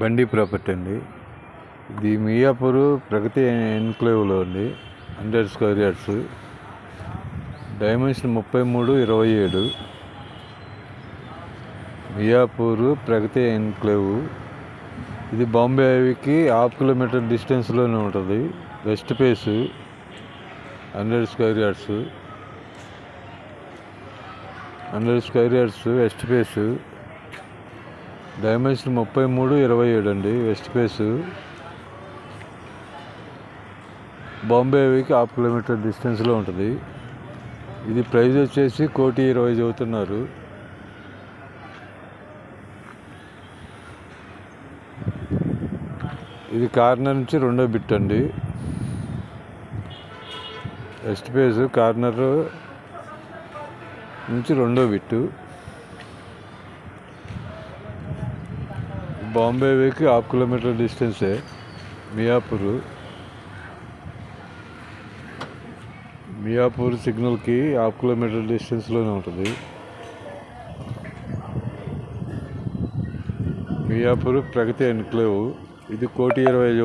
బండి ప్రాపర్టీ అండి. ఇది మియాపూర్ ప్రగతి ఎన్క్లేవ్లో అండి. 100 స్క్వేర్ యార్డ్స్, డైమెన్షన్ 33/27. మియాపూర్ ప్రగతి ఎన్క్లేవ్. ఇది బాంబే హైవేకి 1/2 కిలోమీటర్ డిస్టెన్స్లోనే ఉంటుంది. West face, 100 square yards, 100 square yards west face, dimension 33/27 అండి. వెస్ట్ ఫేస్, బాంబే హైవేకి 1/2 కిలోమీటర్ డిస్టెన్స్లో ఉంటుంది. ఇది ప్రైస్ వచ్చేసి 1,20,00,000 చదువుతున్నారు. ఇది కార్నర్ నుంచి రెండో బిట్ అండి. వెస్ట్ ఫేస్ కార్నర్ నుంచి రెండో బిట్టు. బాంబే హైవేకి 1/2 కిలోమీటర్ డిస్టెన్సే మియాపూర్ సిగ్నల్కి 1/2 కిలోమీటర్ డిస్టెన్స్లోనే ఉంటుంది. మియాపూర్ ప్రగతి ఎన్క్లేవ్. ఇది 1,20,00,000